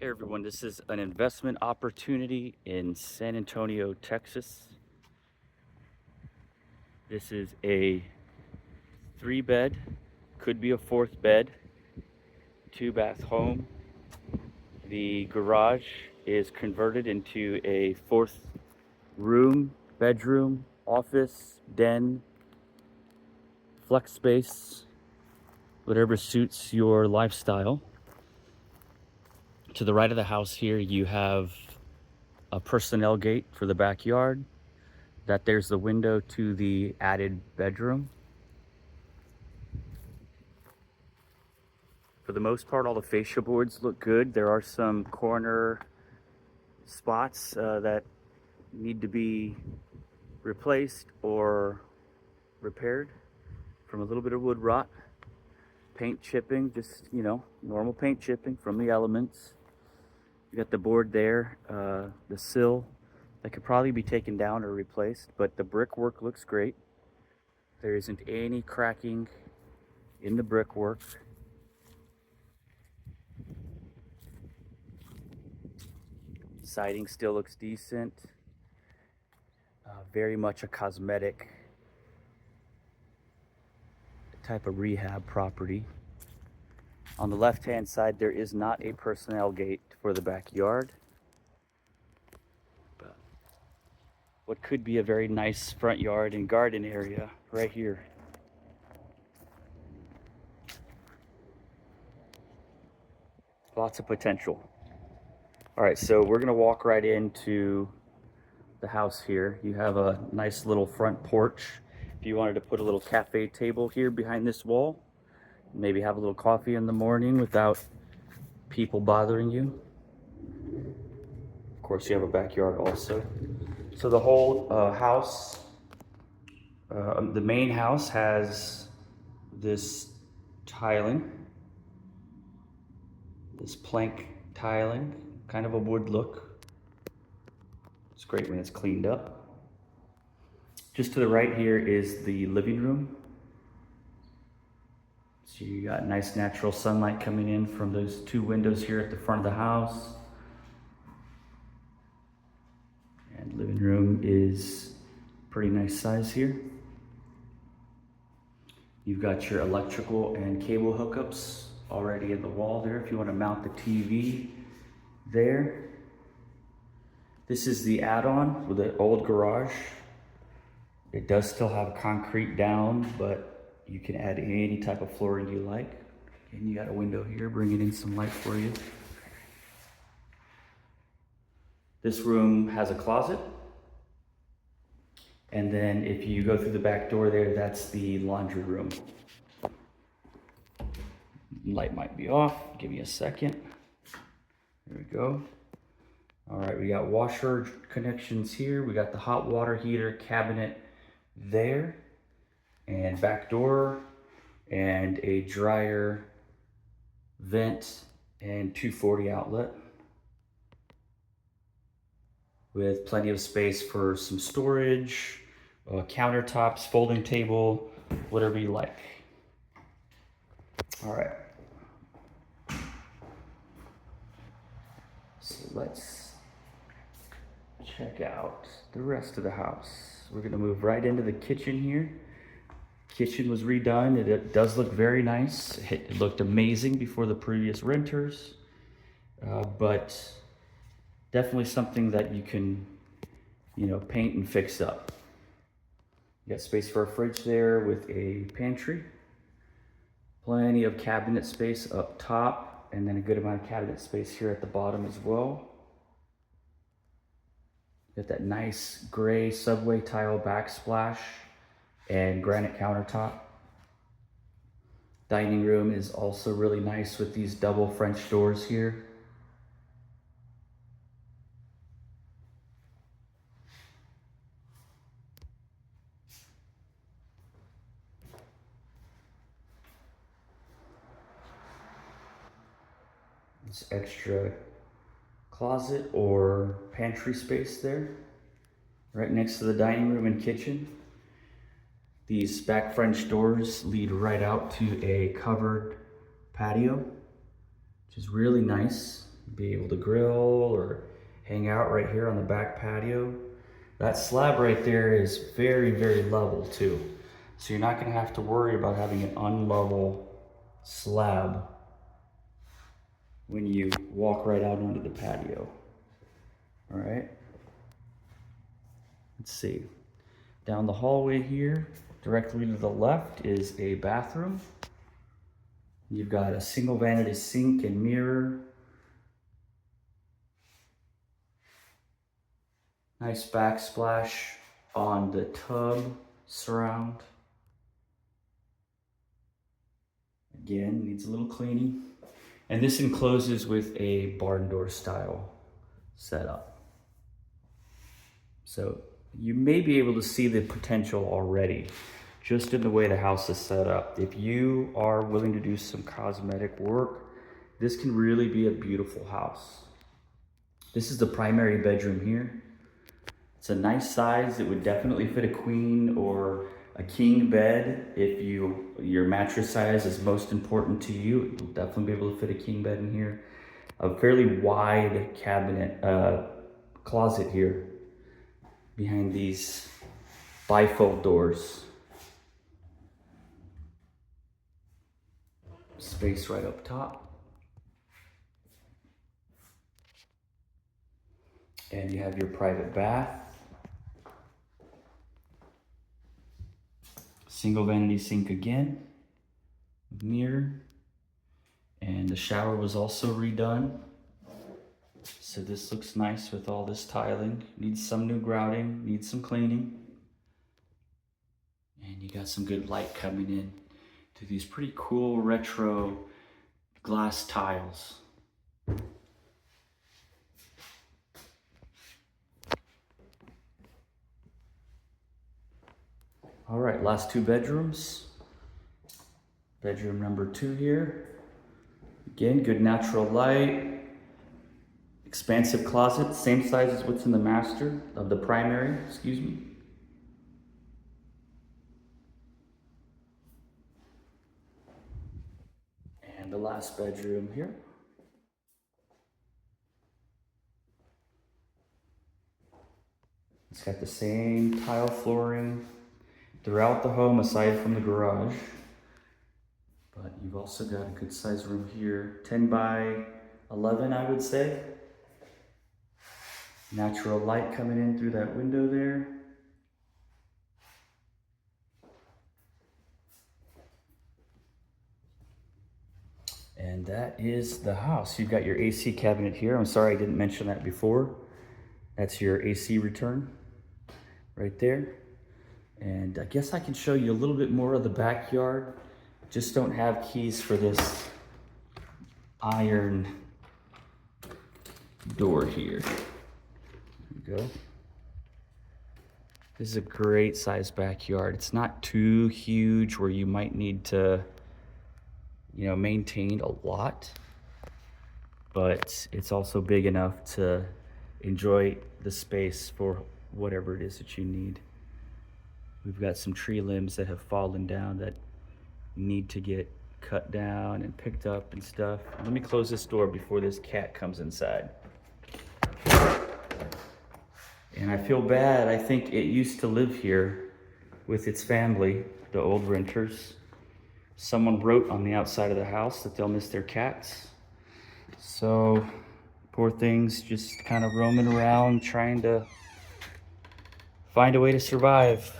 Hey everyone, this is an investment opportunity in San Antonio, Texas. This is a 3-bed, could be a 4th bed, 2-bath home. The garage is converted into a 4th room, bedroom, office, den, flex space, whatever suits your lifestyle. To the right of the house here, you have a personnel gate for the backyard. There's the window to the added bedroom. For the most part, all the fascia boards look good. There are some corner spots that need to be replaced or repaired from a little bit of wood rot. Paint chipping, just, normal paint chipping from the elements. You got the board there, the sill that could probably be taken down or replaced, but the brickwork looks great. There isn't any cracking in the brickwork. Siding still looks decent. Very much a cosmetic type of rehab property. On the left-hand side, there is not a personnel gate for the backyard. But what could be a very nice front yard and garden area right here. Lots of potential. All right, so we're gonna walk right into the house here. You have a nice little front porch. If you wanted to put a little cafe table here behind this wall, maybe have a little coffee in the morning without people bothering you. Of course, you have a backyard also. So the whole house, the main house has this tiling, this plank tiling, kind of a wood look. It's great when it's cleaned up. Just to the right here is the living room. So you got nice natural sunlight coming in from those 2 windows here at the front of the house. And living room is pretty nice size here. You've got your electrical and cable hookups already in the wall there if you want to mount the TV there. This is the add-on with the old garage. It does still have concrete down, but you can add any type of flooring you like. And you got a window here bringing in some light for you. This room has a closet. And then if you go through the back door there, that's the laundry room. Light might be off. Give me a second. There we go. All right, we got washer connections here. We got the hot water heater cabinet there, and back door, and a dryer vent and 240 outlet with plenty of space for some storage, countertops, folding table, whatever you like. All right. So let's check out the rest of the house. We're gonna move right into the kitchen here. Kitchen was redone. It does look very nice. It looked amazing before the previous renters, but definitely something that you can, paint and fix up. You got space for a fridge there with a pantry. Plenty of cabinet space up top, and then a good amount of cabinet space here at the bottom as well. Got that nice gray subway tile backsplash and granite countertop. Dining room is also really nice with these double French doors here. This extra closet or pantry space there, right next to the dining room and kitchen. These back French doors lead right out to a covered patio, which is really nice. Be able to grill or hang out right here on the back patio. That slab right there is very, very level too. So you're not gonna have to worry about having an unlevel slab when you walk right out onto the patio. All right, let's see. Down the hallway here, directly to the left is a bathroom. You've got a single vanity sink and mirror. Nice backsplash on the tub surround. Again, needs a little cleaning. And this encloses with a barn door style setup. So you may be able to see the potential already just in the way the house is set up. If you are willing to do some cosmetic work, this can really be a beautiful house. This is the primary bedroom here. It's a nice size. It would definitely fit a queen or a king bed. If your mattress size is most important to you, you'll definitely be able to fit a king bed in here. A fairly wide cabinet, closet here behind these bifold doors. Space right up top. And you have your private bath. Single vanity sink again, mirror, and the shower was also redone. So this looks nice with all this tiling. Needs some new grouting, needs some cleaning. And you got some good light coming in to these pretty cool retro glass tiles. All right, last two bedrooms. Bedroom number 2 here. Again, good natural light. Expansive closet, same size as what's in the master, of the primary, excuse me. And the last bedroom here. It's got the same tile flooring throughout the home aside from the garage. But you've also got a good sized room here, 10 by 11, I would say. Natural light coming in through that window there. And that is the house. You've got your AC cabinet here. I'm sorry I didn't mention that before. That's your AC return right there. And I guess I can show you a little bit more of the backyard. Just don't have keys for this iron door here. There we go. This is a great sized backyard. It's not too huge where you might need to, maintain a lot, but it's also big enough to enjoy the space for whatever it is that you need. We've got some tree limbs that have fallen down that need to get cut down and picked up and stuff. Let me close this door before this cat comes inside. And I feel bad. I think it used to live here with its family, the old renters. Someone wrote on the outside of the house that they'll miss their cats. So poor things just kind of roaming around trying to find a way to survive.